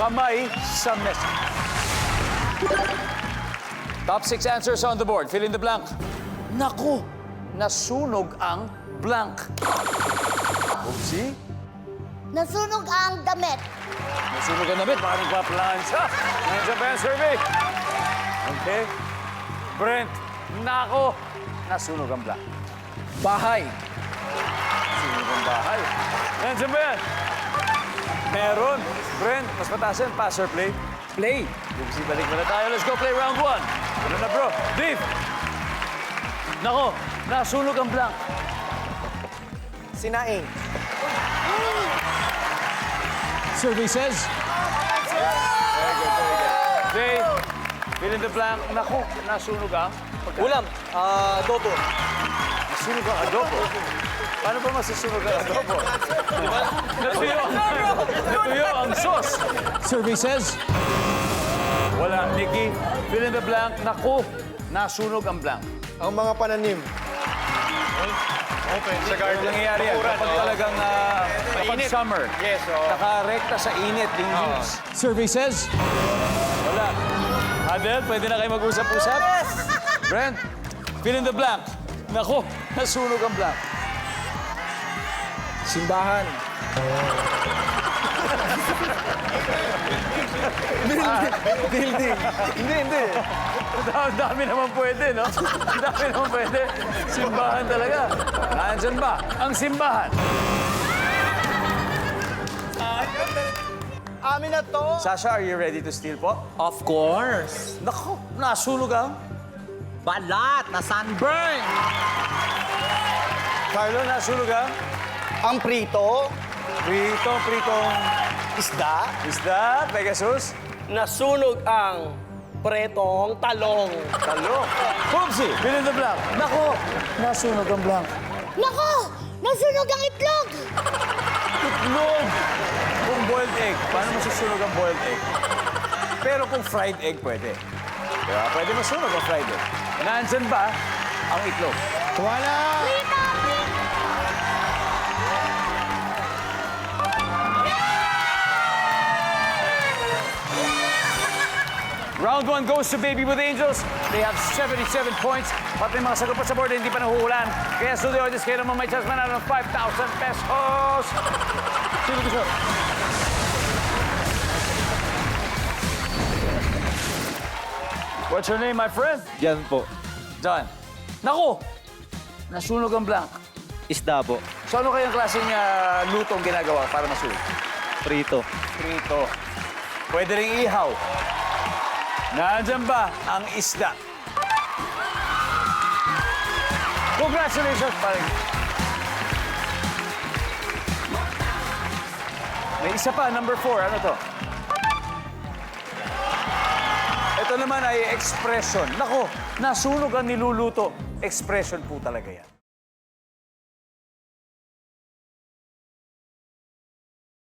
kamay sa mesa. Top 6 answers on the board. Fill in the blank. Naku, nasunog ang blank. Oopsie. Nasunog ang damit. Nasunog ang damit. Baka nagpapalaan siya. Nandiyan pa yung survey. Okay. Brent, nako, nasunog ang blank. Bahay. Nasunog ang bahay. Nandiyan ba yan? Meron. Brent, mas mataas yan. Pass or play? Play. Oopsie, balik na tayo. Let's go play round 1. Ano na bro? Dave. Nako, nasunog ang blank. Sinaing. Survey says. Very good, very good. Dave, fill in the blank. Naku, nasunog ang pagkain. Ulam. Adobo. Nasunog ang adobo. Paano ba masusunog ang adobo? Natuyo ang sauce. Survey says. Wala. Nikki, fill in the blank. Naku, nasunog ang blank. Ang mga pananim. Open sa Ano nangyayari yan? Kapag talagang kapag summer, Yes, nakarekta sa init yung leaves. Survey says? Wala. Adel, pwede na kayo mag-usap-usap? Brent, fill in the blank. Naku, nasunog ang blank. Simbahan. Building. Hindi. Ang dami naman pwede, no? Ang dami naman pwede. Simbahan talaga. Nandyan ba ang simbahan? Amin na to. Sasha, are you ready to steal po? Of course. Naku, nasunog ang... Balat na sunburn. Carlo, nasunog ang... Ang prito. Pritong Isda. isda, Pegasus. Nasunog ang pretong talong. Talo. Poopsie, fill in the blank. Naku, nasunog ang blank. Nako! Nasunog ang itlog! Itlog. Kung boiled egg, paano masusunog ang boiled egg? Pero kung fried egg, pwede. Diba? Pwede masunog ang fried egg. Nandyan ba ang itlog? Wala. Round 1 goes to Baby with Angels. They have 77 points. Pati mga sagot pa sa board, hindi pa nahuhulan. Kaya studio audience, kayo naman may chance manalo ng 5,000 pesos. Sino gusto? What's your name, my friend? Yan po. John. Naku! Nasunog ang blank. Isda po. So ano kayang klaseng lutong ginagawa para masunog? Prito. Prito. Pwede rin ihaw. Nandyan ba ang isda? Congratulations, paring. May isa pa, number 4. Ano to? Ito naman ay expression. Nako, nasunog ang niluluto. Expression po talaga yan.